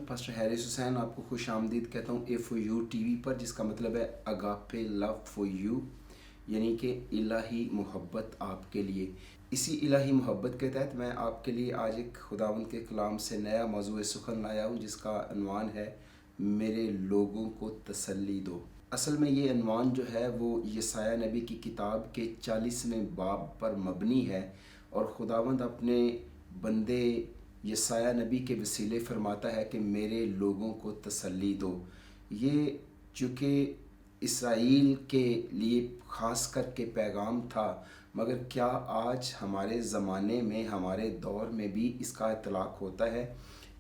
میں پاسٹر حارث حسین آپ کو خوش آمدید کہتا ہوں A4U TV پر، جس کا مطلب ہے اگاپے لو فور یو، یعنی کہ الہی محبت آپ کے لیے۔ اسی الہی محبت کے تحت میں آپ کے لیے آج ایک خداوند کے کلام سے نیا موضوع سخن لایا ہوں، جس کا عنوان ہے میرے لوگوں کو تسلی دو۔ اصل میں یہ عنوان جو ہے وہ یسایہ نبی کی کتاب کے 40ویں باب پر مبنی ہے، اور خداوند اپنے بندے یسایہ نبی کے وسیلے فرماتا ہے کہ میرے لوگوں کو تسلی دو۔ یہ چونکہ اسرائیل کے لیے خاص کر کے پیغام تھا، مگر کیا آج ہمارے زمانے میں، ہمارے دور میں بھی اس کا اطلاق ہوتا ہے؟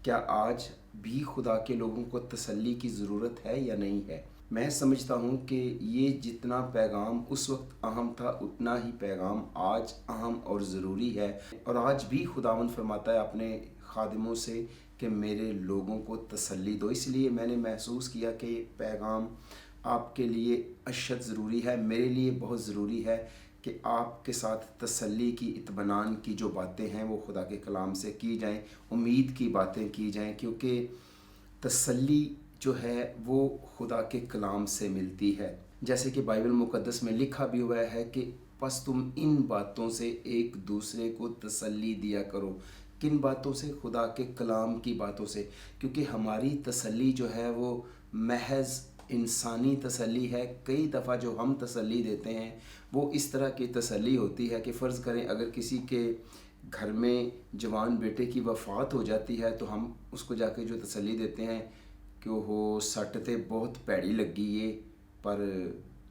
کیا آج بھی خدا کے لوگوں کو تسلی کی ضرورت ہے یا نہیں ہے؟ میں سمجھتا ہوں کہ یہ جتنا پیغام اس وقت اہم تھا، اتنا ہی پیغام آج اہم اور ضروری ہے، اور آج بھی خداوند فرماتا ہے اپنے خادموں سے کہ میرے لوگوں کو تسلی دو۔ اس لیے میں نے محسوس کیا کہ یہ پیغام آپ کے لیے اشد ضروری ہے، میرے لیے بہت ضروری ہے کہ آپ کے ساتھ تسلی کی، اطمینان کی جو باتیں ہیں وہ خدا کے کلام سے کی جائیں، امید کی باتیں کی جائیں، کیونکہ تسلی جو ہے وہ خدا کے کلام سے ملتی ہے۔ جیسے کہ بائبل مقدس میں لکھا بھی ہوا ہے کہ پس تم ان باتوں سے ایک دوسرے کو تسلی دیا کرو۔ کن باتوں سے؟ خدا کے کلام کی باتوں سے، کیونکہ ہماری تسلی جو ہے وہ محض انسانی تسلی ہے۔ کئی دفعہ جو ہم تسلی دیتے ہیں وہ اس طرح کی تسلی ہوتی ہے کہ فرض کریں اگر کسی کے گھر میں جوان بیٹے کی وفات ہو جاتی ہے تو ہم اس کو جا کے جو تسلی دیتے ہیں کہ وہ سٹ تے بہت پیڑی لگی ہے، پر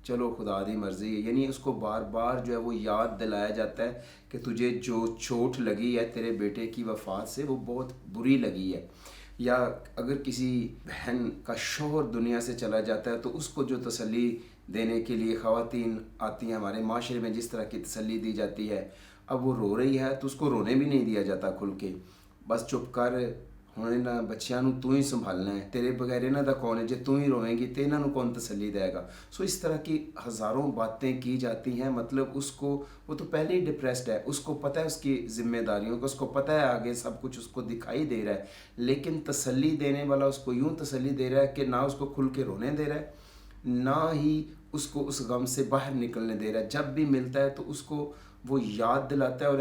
چلو خدا دی مرضی ہے، یعنی اس کو بار بار جو ہے وہ یاد دلایا جاتا ہے کہ تجھے جو چوٹ لگی ہے تیرے بیٹے کی وفات سے وہ بہت بری لگی ہے۔ یا اگر کسی بہن کا شوہر دنیا سے چلا جاتا ہے تو اس کو جو تسلی دینے کے لیے خواتین آتی ہیں ہمارے معاشرے میں، جس طرح کی تسلی دی جاتی ہے، اب وہ رو رہی ہے تو اس کو رونے بھی نہیں دیا جاتا کھل کے، بس چپ کر، ہونے نہ بچیاں نو تو ہی سنبھالنا ہے، تیرے بغیر انہاں دا کون ہے، جے تو ہی رویں گی تے انہاں نو کون تسلی دے گا۔ سو اس طرح کی ہزاروں باتیں کی جاتی ہیں، مطلب اس کو، وہ تو پہلے ہی ڈپریسڈ ہے، اس کو پتہ ہے اس کی ذمہ داریوں کا، اس کو پتہ ہے آگے سب کچھ اس کو دکھائی دے رہا ہے، لیکن تسلی دینے والا اس کو یوں تسلی دے رہا ہے کہ نہ اس کو کھل کے رونے دے رہا ہے، نہ ہی اس کو اس غم سے باہر نکلنے دے رہا ہے۔ جب بھی ملتا ہے تو اس کو وہ یاد دلاتا ہے، اور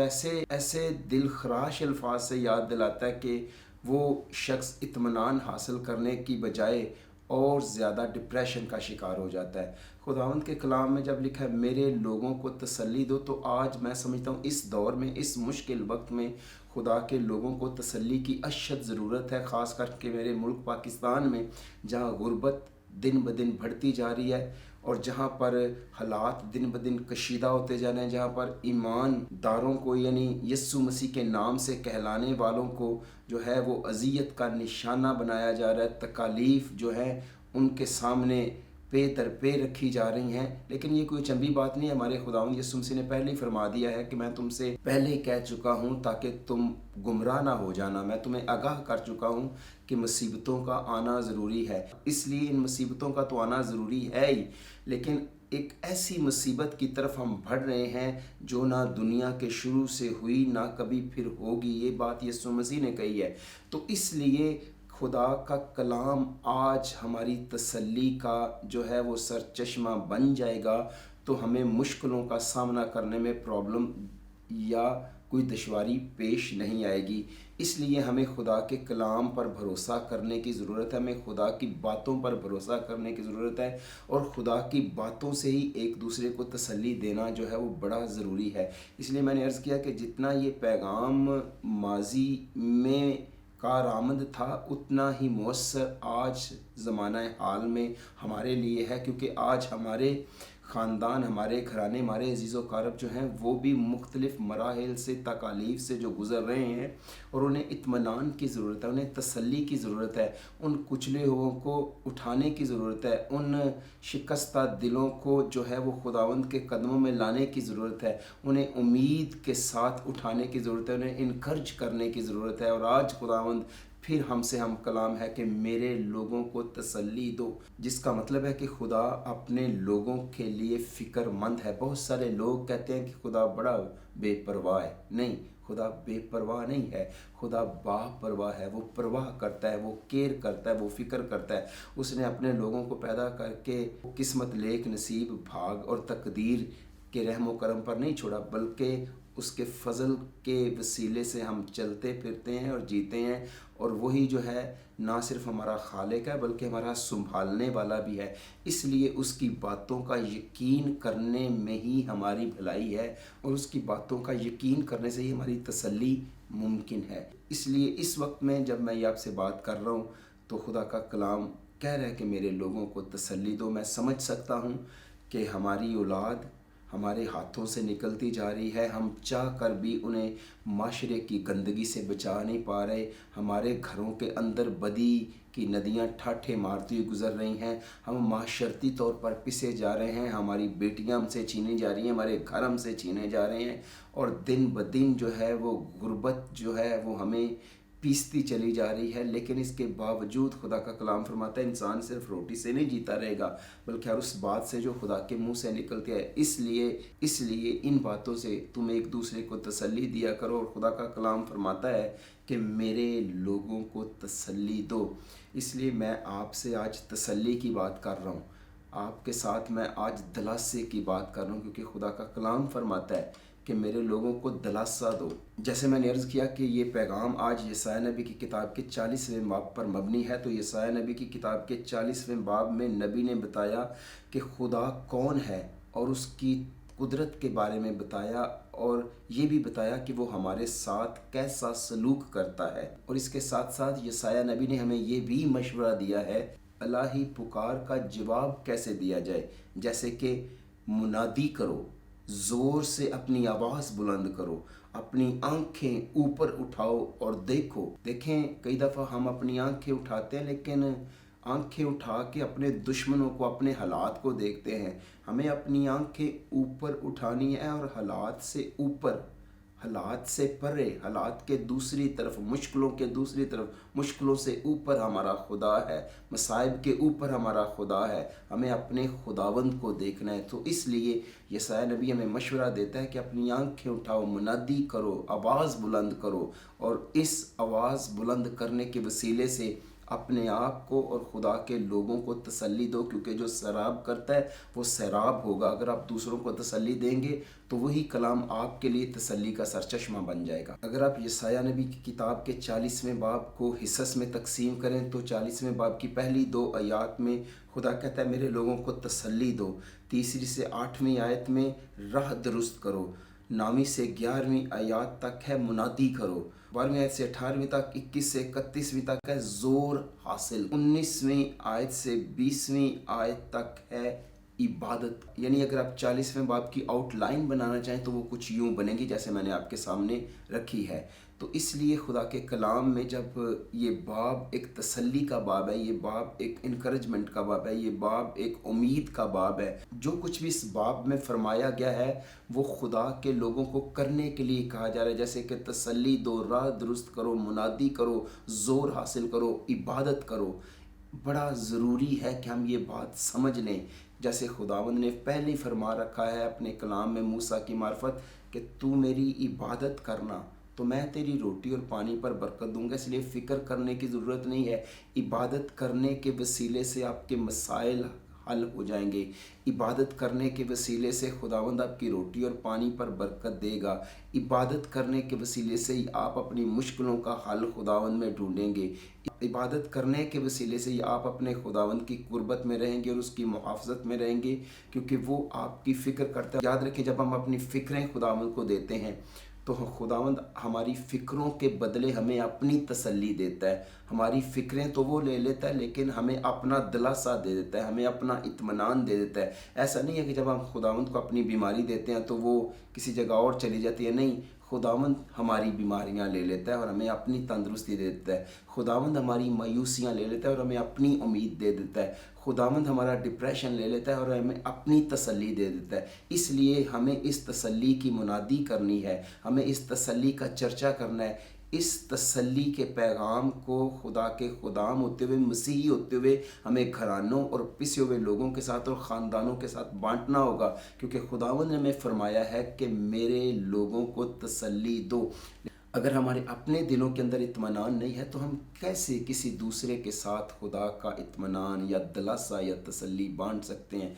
ایسے دل خراش الفاظ سے یاد دلاتا ہے کہ وہ شخص اطمینان حاصل کرنے کی بجائے اور زیادہ ڈپریشن کا شکار ہو جاتا ہے۔ خداوند کے کلام میں جب لکھا ہے میرے لوگوں کو تسلی دو، تو آج میں سمجھتا ہوں اس دور میں، اس مشکل وقت میں خدا کے لوگوں کو تسلی کی اشد ضرورت ہے، خاص کر کے میرے ملک پاکستان میں، جہاں غربت دن بدن بڑھتی جا رہی ہے، اور جہاں پر حالات دن بدن کشیدہ ہوتے جا رہے ہیں، جہاں پر ایمان داروں کو، یعنی یسوع مسیح کے نام سے کہلانے والوں کو جو ہے وہ اذیت کا نشانہ بنایا جا رہا ہے، تکالیف جو ہے ان کے سامنے پے در پے رکھی جا رہی ہیں۔ لیکن یہ کوئی چنبی بات نہیں ہے، ہمارے خداوند یسوع مسیح نے پہلے ہی فرما دیا ہے کہ میں تم سے پہلے کہہ چکا ہوں تاکہ تم گمراہ نہ ہو جانا، میں تمہیں آگاہ کر چکا ہوں کہ مصیبتوں کا آنا ضروری ہے۔ اس لیے ان مصیبتوں کا تو آنا ضروری ہے ہی، لیکن ایک ایسی مصیبت کی طرف ہم بڑھ رہے ہیں جو نہ دنیا کے شروع سے ہوئی، نہ کبھی پھر ہوگی، یہ بات یسوع مسیح نے کہی ہے۔ تو اس لیے خدا کا کلام آج ہماری تسلی کا جو ہے وہ سر چشمہ بن جائے گا، تو ہمیں مشکلوں کا سامنا کرنے میں پرابلم یا کوئی دشواری پیش نہیں آئے گی۔ اس لیے ہمیں خدا کے کلام پر بھروسہ کرنے کی ضرورت ہے، ہمیں خدا کی باتوں پر بھروسہ کرنے کی ضرورت ہے، اور خدا کی باتوں سے ہی ایک دوسرے کو تسلی دینا جو ہے وہ بڑا ضروری ہے۔ اس لیے میں نے عرض کیا کہ جتنا یہ پیغام ماضی میں کارآمد تھا، اتنا ہی مؤثر آج زمانہ حال میں ہمارے لیے ہے، کیونکہ آج ہمارے خاندان، ہمارے گھرانے، ہمارے عزیز و اقارب جو ہیں وہ بھی مختلف مراحل سے، تکالیف سے جو گزر رہے ہیں، اور انہیں اطمینان کی ضرورت ہے، انہیں تسلی کی ضرورت ہے، ان کچلے ہوئوں کو اٹھانے کی ضرورت ہے، ان شکستہ دلوں کو جو ہے وہ خداوند کے قدموں میں لانے کی ضرورت ہے، انہیں امید کے ساتھ اٹھانے کی ضرورت ہے، انہیں انکرج کرنے کی ضرورت ہے۔ اور آج خداوند پھر ہم سے ہم کلام ہے کہ میرے لوگوں کو تسلی دو، جس کا مطلب ہے کہ خدا اپنے لوگوں کے لیے فکر مند ہے۔ بہت سارے لوگ کہتے ہیں کہ خدا بڑا بے پرواہ ہے، نہیں، خدا بے پرواہ نہیں ہے، خدا با پرواہ ہے، وہ پرواہ کرتا ہے، وہ کیئر کرتا ہے، وہ فکر کرتا ہے۔ اس نے اپنے لوگوں کو پیدا کر کے قسمت لیک نصیب بھاگ اور تقدیر کے رحم و کرم پر نہیں چھوڑا، بلکہ اس کے فضل کے وسیلے سے ہم چلتے پھرتے ہیں اور جیتے ہیں، اور وہی جو ہے نہ صرف ہمارا خالق ہے بلکہ ہمارا سنبھالنے والا بھی ہے۔ اس لیے اس کی باتوں کا یقین کرنے میں ہی ہماری بھلائی ہے، اور اس کی باتوں کا یقین کرنے سے ہی ہماری تسلی ممکن ہے۔ اس لیے اس وقت میں جب میں یہ آپ سے بات کر رہا ہوں تو خدا کا کلام کہہ رہا ہے کہ میرے لوگوں کو تسلی دو۔ میں سمجھ سکتا ہوں کہ ہماری اولاد ہمارے ہاتھوں سے نکلتی جا رہی ہے، ہم چاہ کر بھی انہیں معاشرے کی گندگی سے بچا نہیں پا رہے، ہمارے گھروں کے اندر بدی کی ندیاں ٹھاٹھے مارتی ہوئی گزر رہی ہیں، ہم معاشرتی طور پر پسے جا رہے ہیں، ہماری بیٹیاں ہم سے چھینی جا رہی ہیں، ہمارے گھر ہم سے چھینے جا رہے ہیں، اور دن بدن جو ہے وہ غربت جو ہے وہ ہمیں پیستی چلی جا رہی ہے۔ لیکن اس کے باوجود خدا کا کلام فرماتا ہے انسان صرف روٹی سے نہیں جیتا رہے گا بلکہ ہر اس بات سے جو خدا کے منہ سے نکلتی ہے۔ اس لیے ان باتوں سے تم ایک دوسرے کو تسلی دیا کرو، اور خدا کا کلام فرماتا ہے کہ میرے لوگوں کو تسلی دو۔ اس لیے میں آپ سے آج تسلی کی بات کر رہا ہوں، آپ کے ساتھ میں آج دلاسے کی بات کر رہا ہوں، کیونکہ خدا کا کلام فرماتا ہے کہ میرے لوگوں کو دلاسا دو۔ جیسے میں نے عرض کیا کہ یہ پیغام آج یسایا نبی کی کتاب کے 40ویں باب پر مبنی ہے، تو یسایا نبی کی کتاب کے 40ویں باب میں نبی نے بتایا کہ خدا کون ہے، اور اس کی قدرت کے بارے میں بتایا، اور یہ بھی بتایا کہ وہ ہمارے ساتھ کیسا سلوک کرتا ہے۔ اور اس کے ساتھ ساتھ یسایا نبی نے ہمیں یہ بھی مشورہ دیا ہے الہی پکار کا جواب کیسے دیا جائے، جیسے کہ منادی کرو، زور سے اپنی آواز بلند کرو، اپنی آنکھیں اوپر اٹھاؤ اور دیکھیں کئی دفعہ ہم اپنی آنکھیں اٹھاتے ہیں لیکن آنکھیں اٹھا کے اپنے دشمنوں کو، اپنے حالات کو دیکھتے ہیں۔ ہمیں اپنی آنکھیں اوپر اٹھانی ہے اور حالات سے اوپر، حالات سے پرے، حالات کے دوسری طرف، مشکلوں کے دوسری طرف، مشکلوں سے اوپر ہمارا خدا ہے، مصائب کے اوپر ہمارا خدا ہے، ہمیں اپنے خداوند کو دیکھنا ہے۔ تو اس لیے یسایا نبی ہمیں مشورہ دیتا ہے کہ اپنی آنکھیں اٹھاؤ، منادی کرو، آواز بلند کرو، اور اس آواز بلند کرنے کے وسیلے سے اپنے آپ کو اور خدا کے لوگوں کو تسلی دو، کیونکہ جو سیراب کرتا ہے وہ سیراب ہوگا۔ اگر آپ دوسروں کو تسلی دیں گے تو وہی کلام آپ کے لیے تسلی کا سرچشمہ بن جائے گا۔ اگر آپ یسایا نبی کی کتاب کے 40ویں باب کو حصص میں تقسیم کریں تو 40ویں باب کی پہلی 2 آیات میں خدا کہتا ہے میرے لوگوں کو تسلی دو، 3 سے 8ویں آیت میں راہ درست کرو، 9 سے 11ویں آیات تک ہے منادی کرو، 12ویں آیت سے 18ویں تک، 21 سے 31ویں تک ہے زور حاصل، 19ویں آیت سے 20ویں آیت تک ہے عبادت۔ یعنی اگر آپ 40ویں باب کی آؤٹ لائن بنانا چاہیں تو وہ کچھ یوں بنے گی جیسے میں نے آپ کے سامنے رکھی ہے۔ تو اس لیے خدا کے کلام میں جب یہ باب ایک تسلی کا باب ہے، یہ باب ایک انکریجمنٹ کا باب ہے، یہ باب ایک امید کا باب ہے، جو کچھ بھی اس باب میں فرمایا گیا ہے وہ خدا کے لوگوں کو کرنے کے لیے کہا جا رہا ہے، جیسے کہ تسلی دو، راہ درست کرو، منادی کرو، زور حاصل کرو، عبادت کرو۔ بڑا ضروری ہے کہ ہم یہ بات سمجھ لیں، جیسے خداوند نے پہلے فرما رکھا ہے اپنے کلام میں موسیٰ کی معرفت کہ تو میری عبادت کرنا تو میں تیری روٹی اور پانی پر برکت دوں گا۔ اس لیے فکر کرنے کی ضرورت نہیں ہے، عبادت کرنے کے وسیلے سے آپ کے مسائل حل ہو جائیں گے، عبادت کرنے کے وسیلے سے خداوند آپ کی روٹی اور پانی پر برکت دے گا، عبادت کرنے کے وسیلے سے ہی آپ اپنی مشکلوں کا حل خداوند میں ڈھونڈیں گے، عبادت کرنے کے وسیلے سے ہی آپ اپنے خداوند کی قربت میں رہیں گے اور اس کی محافظت میں رہیں گے، کیونکہ وہ آپ کی فکر کرتا ہے۔ یاد رکھیں جب ہم اپنی فکریں خداوند کو دیتے ہیں تو خداوند ہماری فکروں کے بدلے ہمیں اپنی تسلی دیتا ہے۔ ہماری فکریں تو وہ لے لیتا ہے لیکن ہمیں اپنا دلاسا دے دیتا ہے، ہمیں اپنا اطمینان دے دیتا ہے۔ ایسا نہیں ہے کہ جب ہم خداوند کو اپنی بیماری دیتے ہیں تو وہ کسی جگہ اور چلی جاتی ہے، نہیں، خداوند ہماری بیماریاں لے لیتا ہے اور ہمیں اپنی تندرستی دے دیتا ہے، خداوند ہماری مایوسیاں لے لیتا ہے اور ہمیں اپنی امید دے دیتا ہے، خداوند ہمارا ڈپریشن لے لیتا ہے اور ہمیں اپنی تسلی دے دیتا ہے۔ اس لیے ہمیں اس تسلی کی منادی کرنی ہے، ہمیں اس تسلی کا چرچا کرنا ہے۔ اس تسلی کے پیغام کو خدا کے غلام ہوتے ہوئے، مسیحی ہوتے ہوئے ہمیں گھرانوں اور پسے ہوئے لوگوں کے ساتھ اور خاندانوں کے ساتھ بانٹنا ہوگا، کیونکہ خداوند نے ہمیں فرمایا ہے کہ میرے لوگوں کو تسلی دو۔ اگر ہمارے اپنے دلوں کے اندر اطمینان نہیں ہے تو ہم کیسے کسی دوسرے کے ساتھ خدا کا اطمینان یا دلاسا یا تسلی بانٹ سکتے ہیں؟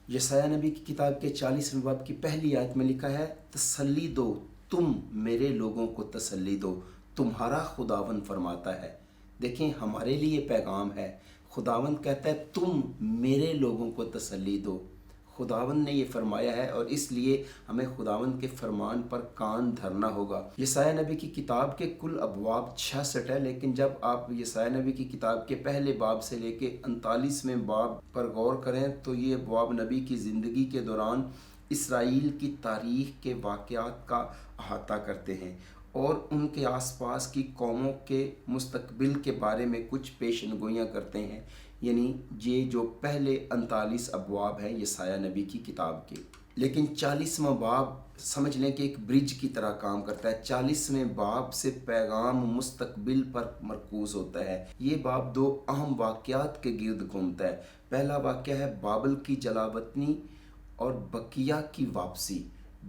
یسایہ نبی کی کتاب کے 40ویں باب کی پہلی آیت میں لکھا ہے، تسلی دو، تم میرے لوگوں کو تسلی دو، تمہارا خداوند فرماتا ہے۔ دیکھیں ہمارے لیے پیغام ہے، خداوند کہتا ہے تم میرے لوگوں کو تسلی دو۔ خداوند نے یہ فرمایا ہے اور اس لیے ہمیں خداوند کے فرمان پر کان دھرنا ہوگا۔ یسایہ نبی کی کتاب کے کل ابواب 66 ہے، لیکن جب آپ یسایہ نبی کی کتاب کے پہلے باب سے لے کے 39ویں باب پر غور کریں تو یہ ابواب نبی کی زندگی کے دوران اسرائیل کی تاریخ کے واقعات کا احاطہ کرتے ہیں اور ان کے آس پاس کی قوموں کے مستقبل کے بارے میں کچھ پیشن گوئیاں کرتے ہیں۔ یعنی یہ جو پہلے 39 ابواب ہیں یسایہ نبی کی کتاب کے، لیکن 40واں باب سمجھ لیں کہ ایک برج کی طرح کام کرتا ہے۔ 40ویں باب سے پیغام مستقبل پر مرکوز ہوتا ہے۔ یہ باب دو اہم واقعات کے گرد گھومتا ہے۔ پہلا واقعہ ہے بابل کی جلاوطنی اور بقیہ کی واپسی،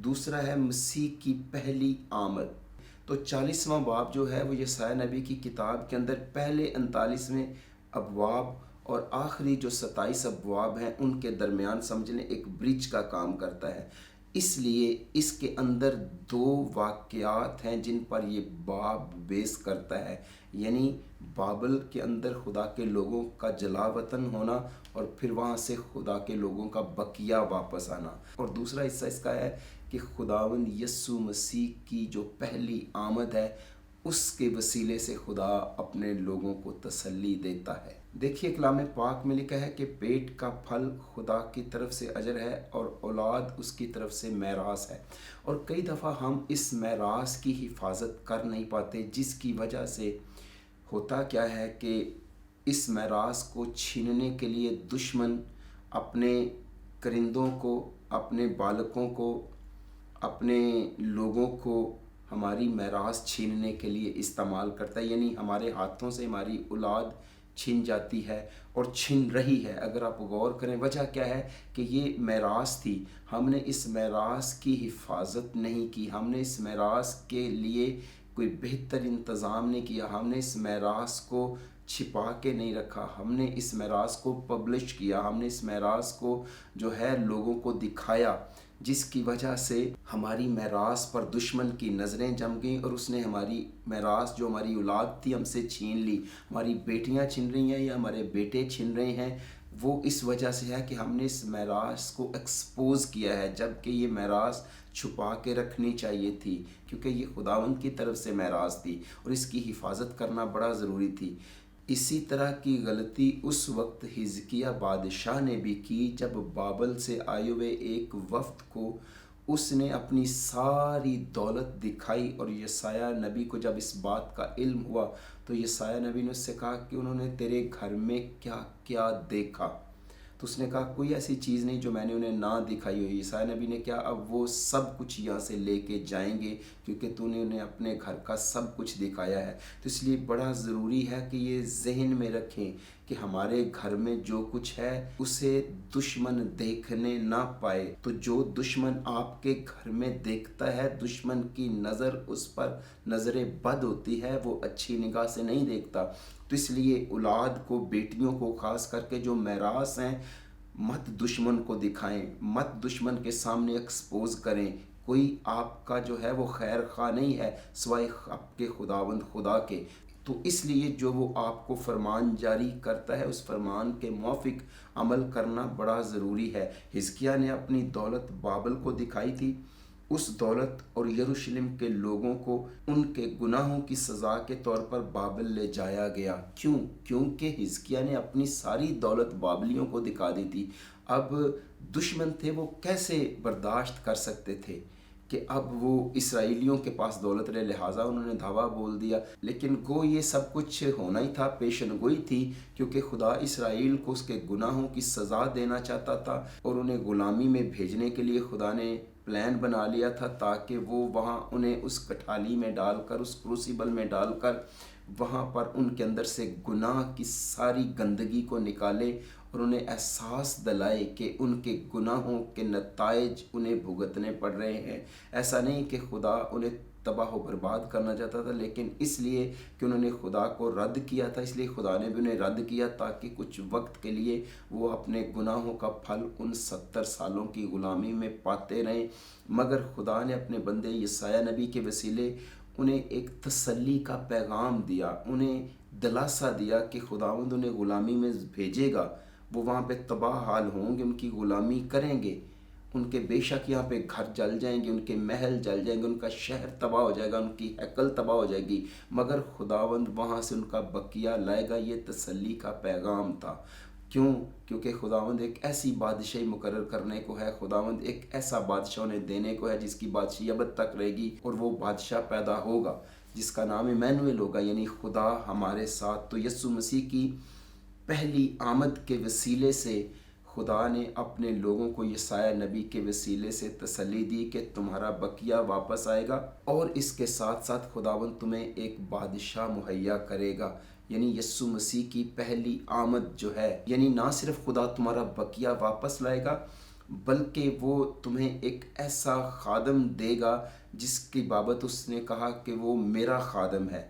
دوسرا ہے مسیح کی پہلی آمد۔ تو 40واں باب جو ہے وہ یسایہ نبی کی کتاب کے اندر پہلے 39ویں ابواب اور آخری جو 27 ابواب ہیں ان کے درمیان سمجھ لیں ایک برج کا کام کرتا ہے۔ اس لیے اس کے اندر دو واقعات ہیں جن پر یہ باب بیس کرتا ہے، یعنی بابل کے اندر خدا کے لوگوں کا جلا وطن ہونا اور پھر وہاں سے خدا کے لوگوں کا بقیہ واپس آنا، اور دوسرا حصہ اس کا ہے کہ خداوند یسوع مسیح کی جو پہلی آمد ہے اس کے وسیلے سے خدا اپنے لوگوں کو تسلی دیتا ہے۔ دیکھیے کلام پاک میں لکھا ہے کہ پیٹ کا پھل خدا کی طرف سے اجر ہے اور اولاد اس کی طرف سے میراث ہے، اور کئی دفعہ ہم اس میراث کی حفاظت کر نہیں پاتے، جس کی وجہ سے ہوتا کیا ہے کہ اس میراث کو چھیننے کے لیے دشمن اپنے کرندوں کو، اپنے بالکوں کو، اپنے لوگوں کو ہماری میراث چھیننے کے لیے استعمال کرتا ہے، یعنی ہمارے ہاتھوں سے ہماری اولاد چھن جاتی ہے اور چھن رہی ہے۔ اگر آپ غور کریں وجہ کیا ہے کہ یہ میراث تھی، ہم نے اس میراث کی حفاظت نہیں کی، ہم نے اس میراث کے لیے کوئی بہتر انتظام نہیں کیا، ہم نے اس میراث کو چھپا کے نہیں رکھا، ہم نے اس میراث کو پبلش کیا، ہم نے اس میراث کو جو ہے لوگوں کو دکھایا، جس کی وجہ سے ہماری میراث پر دشمن کی نظریں جم گئیں اور اس نے ہماری میراث جو ہماری اولاد تھی ہم سے چھین لی۔ ہماری بیٹیاں چھن رہی ہیں یا ہمارے بیٹے چھن رہے ہیں، وہ اس وجہ سے ہے کہ ہم نے اس میراث کو ایکسپوز کیا ہے، جبکہ یہ میراث چھپا کے رکھنی چاہیے تھی، کیونکہ یہ خداوند کی طرف سے میراث تھی اور اس کی حفاظت کرنا بڑا ضروری تھی۔ اسی طرح کی غلطی اس وقت حزقیہ بادشاہ نے بھی کی جب بابل سے آئے ہوئے ایک وفد کو اس نے اپنی ساری دولت دکھائی، اور یسایہ نبی کو جب اس بات کا علم ہوا تو یسایہ نبی نے اس سے کہا کہ انہوں نے تیرے گھر میں کیا کیا دیکھا؟ تو اس نے کہا کوئی ایسی چیز نہیں جو میں نے انہیں نہ دکھائی ہوئی۔ یسایہ نبی نے کہا اب وہ سب کچھ یہاں سے لے کے جائیں گے کیونکہ تو نے انہیں اپنے گھر کا سب کچھ دکھایا ہے۔ تو اس لیے بڑا ضروری ہے کہ یہ ذہن میں رکھیں کہ ہمارے گھر میں جو کچھ ہے اسے دشمن دیکھنے نہ پائے۔ تو جو دشمن آپ کے گھر میں دیکھتا ہے، دشمن کی نظر اس پر نظر بد ہوتی ہے، وہ اچھی نگاہ سے نہیں دیکھتا۔ تو اس لیے اولاد کو، بیٹیوں کو خاص کر کے جو میراث ہیں، مت دشمن کو دکھائیں، مت دشمن کے سامنے ایکسپوز کریں۔ کوئی آپ کا جو ہے وہ خیر خواہ نہیں ہے سوائے آپ کے خداوند خدا کے۔ تو اس لیے جو وہ آپ کو فرمان جاری کرتا ہے اس فرمان کے موافق عمل کرنا بڑا ضروری ہے۔ حزقیہ نے اپنی دولت بابل کو دکھائی تھی، اس دولت اور یروشلم کے لوگوں کو ان کے گناہوں کی سزا کے طور پر بابل لے جایا گیا۔ کیونکہ حزقیہ نے اپنی ساری دولت بابلیوں کو دکھا دی تھی۔ اب دشمن تھے، وہ کیسے برداشت کر سکتے تھے کہ اب وہ اسرائیلیوں کے پاس دولت رہے، لہٰذا انہوں نے دھاوا بول دیا، لیکن گو یہ سب کچھ ہونا ہی تھا، پیشن گوئی تھی، کیونکہ خدا اسرائیل کو اس کے گناہوں کی سزا دینا چاہتا تھا اور انہیں غلامی میں بھیجنے کے لیے خدا نے پلان بنا لیا تھا، تاکہ وہ وہاں انہیں اس کٹھالی میں ڈال کر، اس کروسیبل میں ڈال کر وہاں پر ان کے اندر سے گناہ کی ساری گندگی کو نکالے اور انہیں احساس دلائے کہ ان کے گناہوں کے نتائج انہیں بھگتنے پڑ رہے ہیں۔ ایسا نہیں کہ خدا انہیں تباہ و برباد کرنا چاہتا تھا، لیکن اس لیے کہ انہوں نے خدا کو رد کیا تھا، اس لیے خدا نے بھی انہیں رد کیا تاکہ کچھ وقت کے لیے وہ اپنے گناہوں کا پھل ان 70 سالوں کی غلامی میں پاتے رہیں۔ مگر خدا نے اپنے بندے یسایہ نبی کے وسیلے انہیں ایک تسلی کا پیغام دیا، انہیں دلاسا دیا کہ خداوند انہیں غلامی میں بھیجے گا، وہ وہاں پہ تباہ حال ہوں گے، ان کی غلامی کریں گے، ان کے بے شک یہاں پہ گھر جل جائیں گے، ان کے محل جل جائیں گے، ان کا شہر تباہ ہو جائے گا، ان کی ہیکل تباہ ہو جائے گی، مگر خداوند وہاں سے ان کا بقیہ لائے گا۔ یہ تسلی کا پیغام تھا۔ کیوں؟ کیونکہ خداوند ایک ایسی بادشاہی مقرر کرنے کو ہے، خداوند ایک ایسا بادشاہ انہیں دینے کو ہے جس کی بادشاہی ابد تک رہے گی، اور وہ بادشاہ پیدا ہوگا جس کا نام ایمینویل ہوگا، یعنی خدا ہمارے ساتھ۔ تو یسوع مسیح کی پہلی آمد کے وسیلے سے خدا نے اپنے لوگوں کو یسایہ نبی کے وسیلے سے تسلی دی کہ تمہارا بقیہ واپس آئے گا، اور اس کے ساتھ ساتھ خداوند تمہیں ایک بادشاہ مہیا کرے گا۔ یعنی یسوع مسیح کی پہلی آمد جو ہے، یعنی نہ صرف خدا تمہارا بقیہ واپس لائے گا، بلکہ وہ تمہیں ایک ایسا خادم دے گا جس کی بابت اس نے کہا کہ وہ میرا خادم ہے۔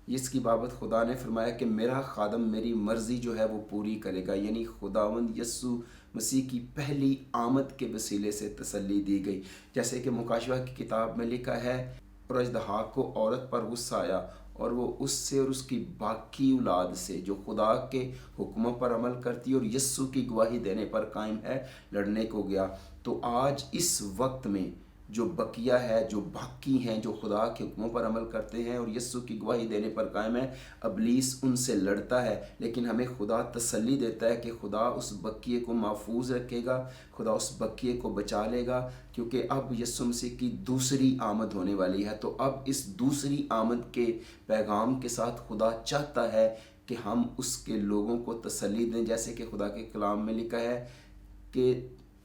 اس کی بابت خدا نے فرمایا کہ میرا خادم میری مرضی جو ہے وہ پوری کرے گا۔ یعنی خداوند یسوع مسیح کی پہلی آمد کے وسیلے سے تسلی دی گئی، جیسے کہ مکاشفہ کی کتاب میں لکھا ہے، اور اژدہا کو عورت پر غصہ آیا، اور وہ اس سے اور اس کی باقی اولاد سے جو خدا کے حکموں پر عمل کرتی اور یسوع کی گواہی دینے پر قائم ہے، لڑنے کو گیا۔ تو آج اس وقت میں جو بقیہ ہے، جو باقی ہیں، جو خدا کے حکموں پر عمل کرتے ہیں اور یسوع کی گواہی دینے پر قائم ہے، ابلیس ان سے لڑتا ہے، لیکن ہمیں خدا تسلی دیتا ہے کہ خدا اس بقیے کو محفوظ رکھے گا، خدا اس بقیے کو بچا لے گا، کیونکہ اب یسوع مسیح کی دوسری آمد ہونے والی ہے۔ تو اب اس دوسری آمد کے پیغام کے ساتھ خدا چاہتا ہے کہ ہم اس کے لوگوں کو تسلی دیں، جیسے کہ خدا کے کلام میں لکھا ہے کہ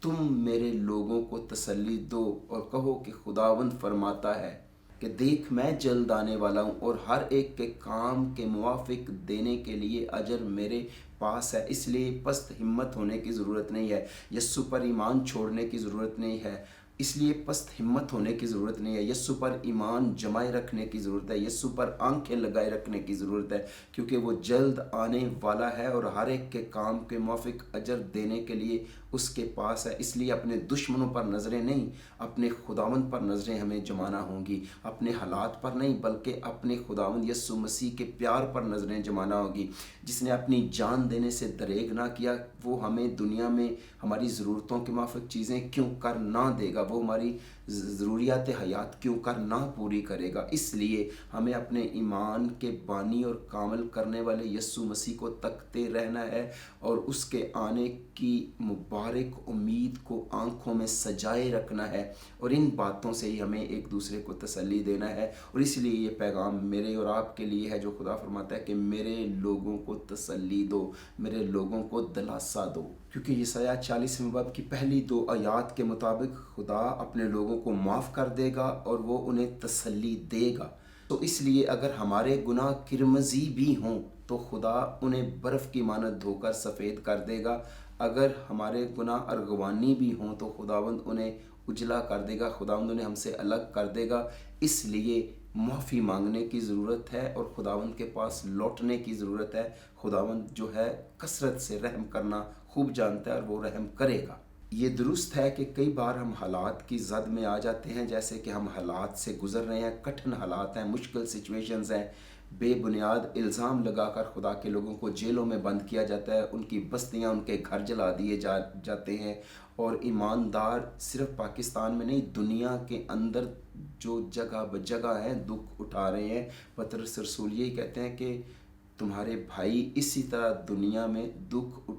تم میرے لوگوں کو تسلی دو اور کہو کہ خداوند فرماتا ہے کہ دیکھ میں جلد آنے والا ہوں، اور ہر ایک کے کام کے موافق دینے کے لیے اجر میرے پاس ہے۔ اس لیے پست ہمت ہونے کی ضرورت نہیں ہے، یسوع پر ایمان چھوڑنے کی ضرورت نہیں ہے، اس لیے پست ہمت ہونے کی ضرورت نہیں ہے، یسوع پر ایمان جمائے رکھنے کی ضرورت ہے، یسوع پر آنکھیں لگائے رکھنے کی ضرورت ہے، کیونکہ وہ جلد آنے والا ہے اور ہر ایک کے کام کے موافق اجر دینے کے لیے اس کے پاس ہے۔ اس لیے اپنے دشمنوں پر نظریں نہیں، اپنے خداوند پر نظریں ہمیں جمانا ہوں گی، اپنے حالات پر نہیں بلکہ اپنے خداوند یسوع مسیح کے پیار پر نظریں جمانا ہوگی، جس نے اپنی جان دینے سے دریغ نہ کیا، وہ ہمیں دنیا میں ہماری ضرورتوں کے موافق چیزیں کیوں کر نہ دے گا، وہ ہماری ضروریات حیات کیوں کر نہ پوری کرے گا۔ اس لیے ہمیں اپنے ایمان کے بانی اور کامل کرنے والے یسوع مسیح کو تکتے رہنا ہے اور اس کے آنے کی مبارک امید کو آنکھوں میں سجائے رکھنا ہے، اور ان باتوں سے ہی ہمیں ایک دوسرے کو تسلی دینا ہے۔ اور اس لیے یہ پیغام میرے اور آپ کے لیے ہے، جو خدا فرماتا ہے کہ میرے لوگوں کو تسلی دو، میرے لوگوں کو دلاسا دو، کیونکہ یسایہ 40 باب کی پہلی 2 آیات کے مطابق خدا اپنے لوگوں کو معاف کر دے گا اور وہ انہیں تسلی دے گا۔ تو اس لیے اگر ہمارے گناہ کرمزی بھی ہوں تو خدا انہیں برف کی مانند دھو کر سفید کر دے گا، اگر ہمارے گناہ ارغوانی بھی ہوں تو خداوند انہیں اجلا کر دے گا، خداوند انہیں ہم سے الگ کر دے گا۔ اس لیے معافی مانگنے کی ضرورت ہے اور خداوند کے پاس لوٹنے کی ضرورت ہے۔ خداوند جو ہے کثرت سے رحم کرنا خوب جانتا ہے اور وہ رحم کرے گا۔ یہ درست ہے کہ کئی بار ہم حالات کی زد میں آ جاتے ہیں، جیسے کہ ہم حالات سے گزر رہے ہیں، کٹھن حالات ہیں، مشکل سچویشنز ہیں، بے بنیاد الزام لگا کر خدا کے لوگوں کو جیلوں میں بند کیا جاتا ہے، ان کی بستیاں، ان کے گھر جلا دیے جاتے ہیں، اور ایماندار صرف پاکستان میں نہیں دنیا کے اندر جو جگہ بجگہ ہیں دکھ اٹھا رہے ہیں۔ پطرس رسول یہی کہتے ہیں کہ تمہارے بھائی اسی طرح دنیا میں دکھ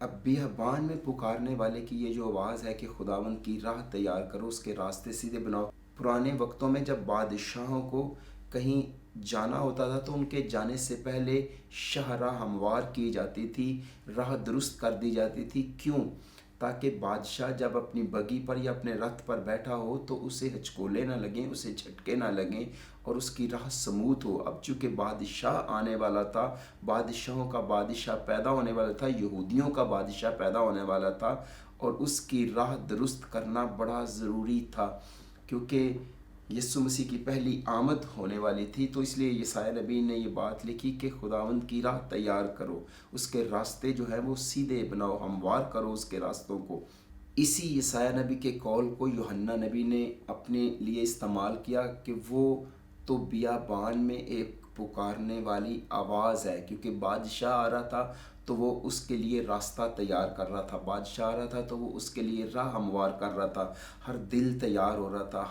اب بیابان میں پکارنے والے کی یہ جو آواز ہے کہ خداوند کی راہ تیار کرو، اس کے راستے سیدھے بناؤ۔ پرانے وقتوں میں جب بادشاہوں کو کہیں جانا ہوتا تھا تو ان کے جانے سے پہلے شاہراہ ہموار کی جاتی تھی، راہ درست کر دی جاتی تھی۔ کیوں؟ تاکہ بادشاہ جب اپنی بگی پر یا اپنے رتھ پر بیٹھا ہو تو اسے ہچکولے نہ لگیں، اسے جھٹکے نہ لگیں اور اس کی راہ سموتھ ہو۔ اب چونکہ بادشاہ آنے والا تھا، بادشاہوں کا بادشاہ پیدا ہونے والا تھا، یہودیوں کا بادشاہ پیدا ہونے والا تھا، اور اس کی راہ درست کرنا بڑا ضروری تھا کیونکہ یسوع مسیح کی پہلی آمد ہونے والی تھی۔ تو اس لیے یسایہ نبی نے یہ بات لکھی کہ خداوند کی راہ تیار کرو، اس کے راستے جو ہے وہ سیدھے بناؤ، ہموار کرو اس کے راستوں کو۔ اسی یسایہ نبی کے قول کو یوحنا نبی نے اپنے لیے استعمال کیا کہ وہ تو بیابان میں ایک پکارنے والی آواز ہے، کیونکہ بادشاہ آ رہا تھا تو وہ اس کے لیے راستہ تیار کر رہا تھا، بادشاہ آ رہا تھا تو وہ اس کے لیے راہ ہموار کر رہا تھا، ہر دل تیار ہو رہا تھا،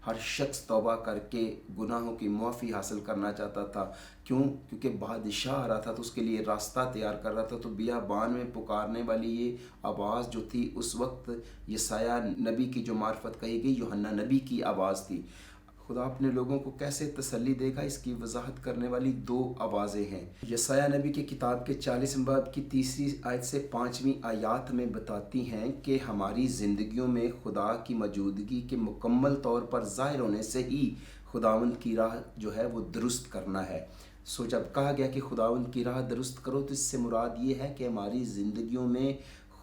ہر شخص توبہ کر کے گناہوں کی معافی حاصل کرنا چاہتا تھا۔ کیوں؟ کیونکہ بادشاہ آ رہا تھا تو اس کے لیے راستہ تیار کر رہا تھا۔ تو بیابان میں پکارنے والی یہ آواز جو تھی اس وقت یسایہ نبی کی جو معرفت کہی گئی یوحنا نبی کی آواز تھی۔ خدا اپنے لوگوں کو کیسے تسلی دے گا، اس کی وضاحت کرنے والی دو آوازیں ہیں۔ یسایہ نبی کی کتاب کے 40 باب کی 3 آیت سے 5 آیات میں بتاتی ہیں کہ ہماری زندگیوں میں خدا کی موجودگی کے مکمل طور پر ظاہر ہونے سے ہی خداوند کی راہ جو ہے وہ درست کرنا ہے۔ جب کہا گیا کہ خداوند کی راہ درست کرو تو اس سے مراد یہ ہے کہ ہماری زندگیوں میں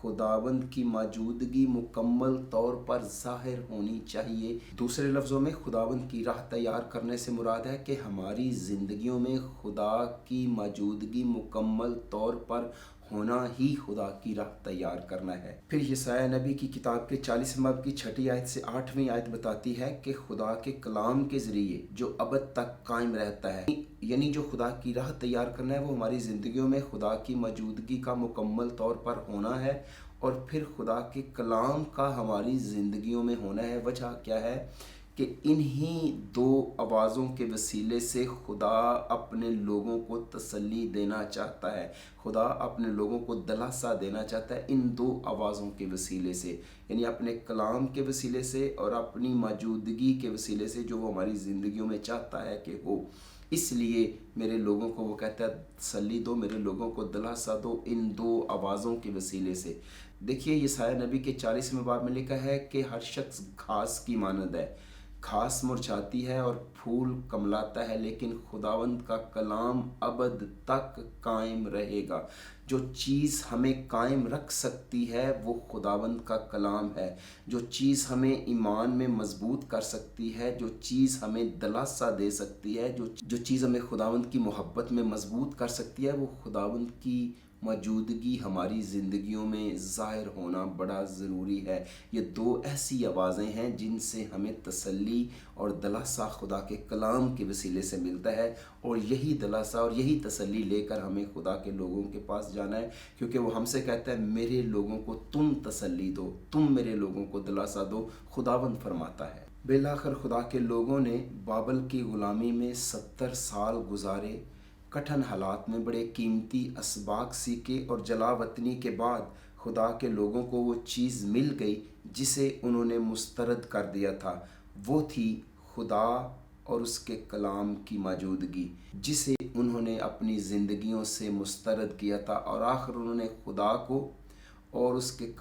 خداوند کی موجودگی مکمل طور پر ظاہر ہونی چاہیے۔ دوسرے لفظوں میں خداوند کی راہ تیار کرنے سے مراد ہے کہ ہماری زندگیوں میں خدا کی موجودگی مکمل طور پر ہونا ہی خدا کی راہ تیار کرنا ہے۔ پھر یسایہ نبی کی کتاب کے 40 باب کی 6 آیت سے 8 آیت بتاتی ہے کہ خدا کے کلام کے ذریعے جو ابد تک قائم رہتا ہے، یعنی جو خدا کی راہ تیار کرنا ہے وہ ہماری زندگیوں میں خدا کی موجودگی کا مکمل طور پر ہونا ہے، اور پھر خدا کے کلام کا ہماری زندگیوں میں ہونا ہے۔ وجہ کیا ہے کہ انہی دو آوازوں کے وسیلے سے خدا اپنے لوگوں کو تسلی دینا چاہتا ہے، خدا اپنے لوگوں کو دلاسا دینا چاہتا ہے ان دو آوازوں کے وسیلے سے، یعنی اپنے کلام کے وسیلے سے اور اپنی موجودگی کے وسیلے سے جو وہ ہماری زندگیوں میں چاہتا ہے کہ ہو۔ اس لیے میرے لوگوں کو وہ کہتا ہے تسلی دو، میرے لوگوں کو دلاسا دو ان دو آوازوں کے وسیلے سے۔ دیکھیے یسایہ نبی کے 40 باب میں لکھا ہے کہ ہر شخص گھاس کی مانند ہے، گھاس مرجھاتی ہے اور پھول کملاتا ہے، لیکن خداوند کا کلام ابد تک قائم رہے گا۔ جو چیز ہمیں قائم رکھ سکتی ہے وہ خداوند کا کلام ہے۔ جو چیز ہمیں ایمان میں مضبوط کر سکتی ہے، جو چیز ہمیں دلاسا دے سکتی ہے، جو چیز ہمیں خداوند کی محبت میں مضبوط کر سکتی ہے، وہ خداوند کی موجودگی ہماری زندگیوں میں ظاہر ہونا بڑا ضروری ہے۔ یہ دو ایسی آوازیں ہیں جن سے ہمیں تسلی اور دلاسا خدا کے کلام کے وسیلے سے ملتا ہے، اور یہی دلاسا اور یہی تسلی لے کر ہمیں خدا کے لوگوں کے پاس جانا ہے، کیونکہ وہ ہم سے کہتا ہے میرے لوگوں کو تم تسلی دو، تم میرے لوگوں کو دلاسا دو، خداوند فرماتا ہے۔ بالآخر خدا کے لوگوں نے بابل کی غلامی میں 70 سال گزارے، کٹھن حالات میں بڑے قیمتی اسباق سیکھے، اور جلا وطنی کے بعد خدا کے لوگوں کو وہ چیز مل گئی جسے انہوں نے مسترد کر دیا تھا۔ وہ تھی خدا اور اس کے کلام کی موجودگی جسے انہوں نے اپنی زندگیوں سے مسترد کیا تھا، اور آخر انہوں نے خدا کو اور اس کے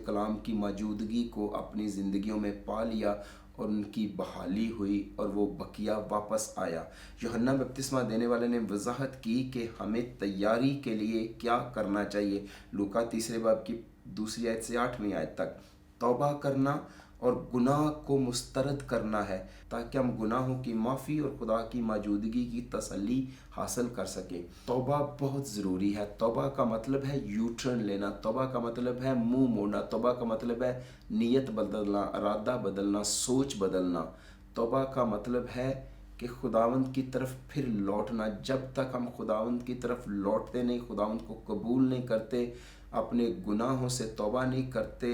کلام کی موجودگی کو اپنی زندگیوں میں پا لیا، اور ان کی بحالی ہوئی اور وہ بقیہ واپس آیا۔ یوحنا بپتسمہ دینے والے نے وضاحت کی کہ ہمیں تیاری کے لیے کیا کرنا چاہیے۔ لوکا 3 باب کی 2 آیت سے 8 آیت تک توبہ کرنا اور گناہ کو مسترد کرنا ہے تاکہ ہم گناہوں کی معافی اور خدا کی موجودگی کی تسلی حاصل کر سکیں۔ توبہ بہت ضروری ہے۔ توبہ کا مطلب ہے یو ٹرن لینا، توبہ کا مطلب ہے منہ موڑنا، توبہ کا مطلب ہے نیت بدلنا، ارادہ بدلنا، سوچ بدلنا۔ توبہ کا مطلب ہے کہ خداوند کی طرف پھر لوٹنا۔ جب تک ہم خداوند کی طرف لوٹتے نہیں، خداوند کو قبول نہیں کرتے، اپنے گناہوں سے توبہ نہیں کرتے،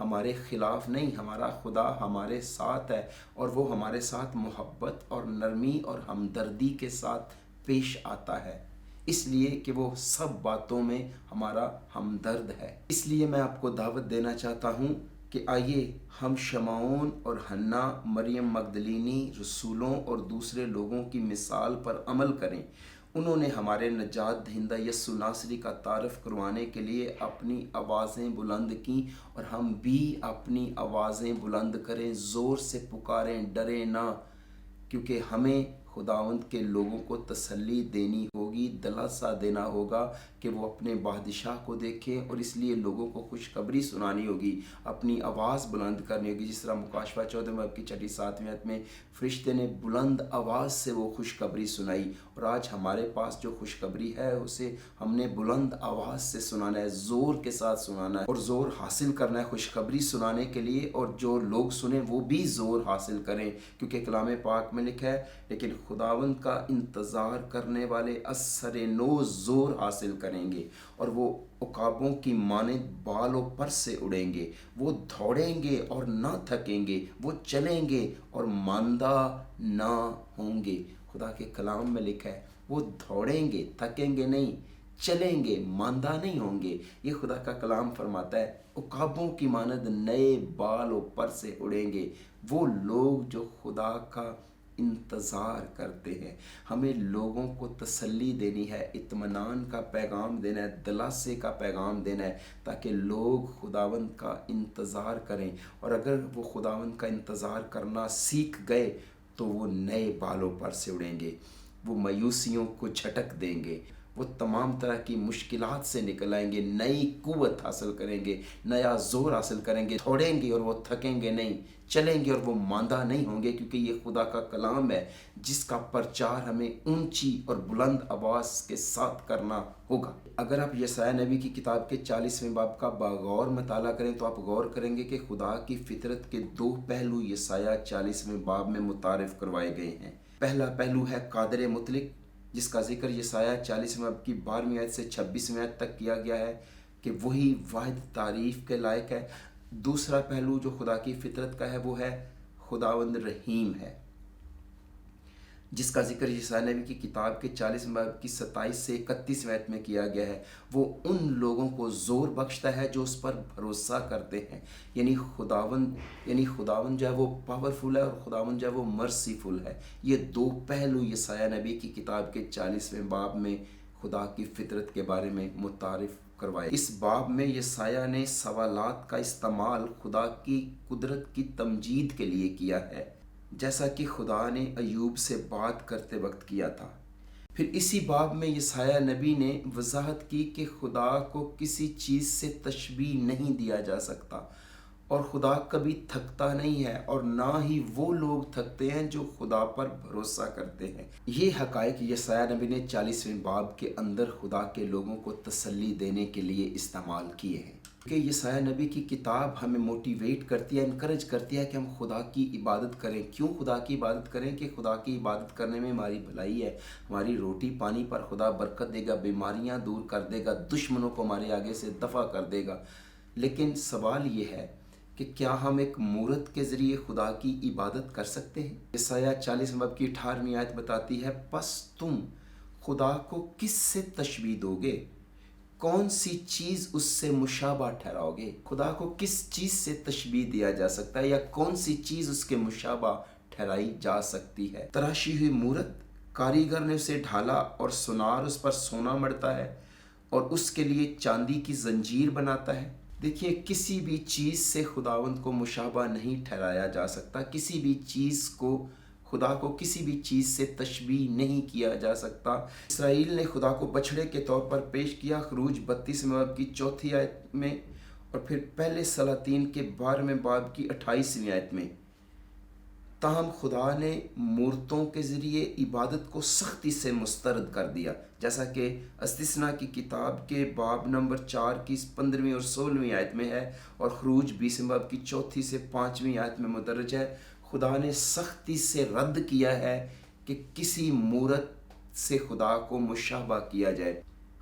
ہمارے خلاف نہیں، ہمارا خدا ہمارے ساتھ ہے، اور وہ ہمارے ساتھ محبت اور نرمی اور ہمدردی کے ساتھ پیش آتا ہے، اس لیے کہ وہ سب باتوں میں ہمارا ہمدرد ہے۔ اس لیے میں آپ کو دعوت دینا چاہتا ہوں کہ آئیے ہم شمعون اور حنا، مریم مگدلینی، رسولوں اور دوسرے لوگوں کی مثال پر عمل کریں۔ انہوں نے ہمارے نجات دہندہ یسوع ناصری کا تعارف کروانے کے لیے اپنی آوازیں بلند کیں، اور ہم بھی اپنی آوازیں بلند کریں، زور سے پکاریں، ڈریں نہ، کیونکہ ہمیں خداوند کے لوگوں کو تسلی دینی ہوگی، دلاسا دینا ہوگا کہ وہ اپنے بادشاہ کو دیکھیں، اور اس لیے لوگوں کو خوشخبری سنانی ہوگی، اپنی آواز بلند کرنی ہوگی، جس طرح مکاشفہ 14 باب کی 6-7 آیت میں فرشتے نے بلند آواز سے وہ خوشخبری سنائی، اور آج ہمارے پاس جو خوشخبری ہے اسے ہم نے بلند آواز سے سنانا ہے، زور کے ساتھ سنانا ہے، اور زور حاصل کرنا ہے خوشخبری سنانے کے لیے، اور جو لوگ سنیں وہ بھی زور حاصل کریں، کیونکہ کلام پاک میں لکھا ہے لیکن خداوند کا انتظار کرنے والے اثر نو زور حاصل کریں گے، اور وہ عقابوں کی مانند بالوں پر سے اڑیں گے، وہ دوڑیں گے اور نہ تھکیں گے، وہ چلیں گے اور ماندہ نہ ہوں گے۔ خدا کے کلام میں لکھا ہے وہ دوڑیں گے، تھکیں گے نہیں، چلیں گے، ماندہ نہیں ہوں گے۔ یہ خدا کا کلام فرماتا ہے عقابوں کی مانند نئے بالوں پر سے اڑیں گے وہ لوگ جو خدا کا انتظار کرتے ہیں۔ ہمیں لوگوں کو تسلی دینی ہے، اطمینان کا پیغام دینا ہے، دلاسے کا پیغام دینا ہے، تاکہ لوگ خداوند کا انتظار کریں، اور اگر وہ خداوند کا انتظار کرنا سیکھ گئے تو وہ نئے بالوں پر سے اڑیں گے، وہ مایوسیوں کو جھٹک دیں گے، وہ تمام طرح کی مشکلات سے نکل آئیں گے، نئی قوت حاصل کریں گے، نیا زور حاصل کریں گے، دوڑیں گے اور وہ تھکیں گے نہیں، چلیں گے اور وہ ماندہ نہیں ہوں گے، کیونکہ یہ خدا کا کلام ہے جس کا پرچار ہمیں اونچی اور بلند آواز کے ساتھ کرنا ہوگا۔ اگر آپ یسایہ نبی کی کتاب کے 40ویں باب کا بغور مطالعہ کریں تو آپ غور کریں گے کہ خدا کی فطرت کے 2 پہلو یسایہ 40ویں باب میں متعارف کروائے گئے ہیں۔ پہلا پہلو ہے قادر مطلق، جس کا ذکر یسایہ 40ویں باب کی 12ویں آیت سے 26ویں آیت تک کیا گیا ہے کہ وہی واحد تعریف کے لائق ہے۔ دوسرا پہلو جو خدا کی فطرت کا ہے وہ ہے خداوند رحیم ہے، جس کا ذکر یسایہ نبی کی کتاب کے 40ویں باب کی 27 سے 31ویں آیت میں کیا گیا ہے۔ وہ ان لوگوں کو زور بخشتا ہے جو اس پر بھروسہ کرتے ہیں، یعنی خداوند جو ہے وہ پاورفل ہے، اور خداوند جو ہے وہ مرسیفل ہے۔ یہ 2 پہلو یسایہ نبی کی کتاب کے 40ویں باب میں خدا کی فطرت کے بارے میں متعارف کروائے۔ اس باب میں یسایہ نے سوالات کا استعمال خدا کی قدرت کی تمجید کے لیے کیا ہے، جیسا کہ خدا نے ایوب سے بات کرتے وقت کیا تھا۔ پھر اسی باب میں یسایہ نبی نے وضاحت کی کہ خدا کو کسی چیز سے تشبیہ نہیں دیا جا سکتا، اور خدا کبھی تھکتا نہیں ہے، اور نہ ہی وہ لوگ تھکتے ہیں جو خدا پر بھروسہ کرتے ہیں۔ یہ حقائق یسایہ نبی نے 40ویں باب کے اندر خدا کے لوگوں کو تسلی دینے کے لیے استعمال کیے ہیں، کہ یسایہ نبی کی کتاب ہمیں موٹیویٹ کرتی ہے، انکرج کرتی ہے کہ ہم خدا کی عبادت کریں۔ کیوں خدا کی عبادت کریں؟ کہ خدا کی عبادت کرنے میں ہماری بھلائی ہے، ہماری روٹی پانی پر خدا برکت دے گا، بیماریاں دور کر دے گا، دشمنوں کو ہمارے آگے سے دفع کر دے گا۔ لیکن سوال یہ ہے کہ کیا ہم ایک مورت کے ذریعے خدا کی عبادت کر سکتے ہیں؟ یسایہ 40 باب کی 18ویں آیت بتاتی ہے پس تم خدا کو کس سے تشبیہ دو گے؟ کون سی چیز اس سے مشابہ ٹھہراؤ گے؟ خدا کو کس چیز سے تشبیہ دیا جا سکتا ہے، یا کون سی چیز اس کے مشابہ ٹھہرائی جا سکتی ہے؟ تراشی ہوئی مورت، کاریگر نے اسے ڈھالا اور سونار اس پر سونا مڑتا ہے اور اس کے لیے چاندی کی زنجیر بناتا ہے۔ دیکھیے کسی بھی چیز سے خداوند کو مشابہ نہیں ٹھہرایا جا سکتا، کسی بھی چیز کو خدا کو کسی بھی چیز سے تشبیہ نہیں کیا جا سکتا۔ اسرائیل نے خدا کو بچھڑے کے طور پر پیش کیا، خروج 32 باب کی 4 آیت میں، اور پھر پہلے سلاطین کے 12 باب کی 28 آیت میں۔ تاہم خدا نے مورتوں کے ذریعے عبادت کو سختی سے مسترد کر دیا، جیسا کہ استثنا کی کتاب کے باب نمبر 4 کی 15 اور 16 آیت میں ہے، اور خروج 20 باب کی 4 سے 5 آیت میں مدرج ہے۔ خدا نے سختی سے رد کیا ہے کہ کسی مورت سے خدا کو مشابہ کیا جائے۔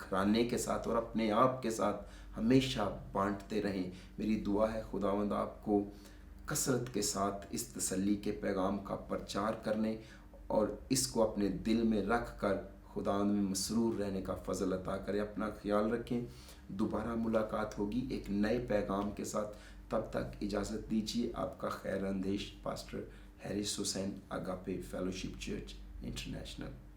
گھرانے کے ساتھ اور اپنے آپ کے ساتھ ہمیشہ بانٹتے رہیں۔ میری دعا ہے خداوند آپ کو کثرت کے ساتھ اس تسلی کے پیغام کا پرچار کرنے اور اس کو اپنے دل میں رکھ کر خداوند میں مسرور رہنے کا فضل عطا کرے۔ اپنا خیال رکھیں، دوبارہ ملاقات ہوگی ایک نئے پیغام کے ساتھ، تب تک اجازت دیجیے۔ آپ کا خیر اندیش پاسٹر ہیرس حسین، اگاپے فیلوشپ چرچ انٹرنیشنل۔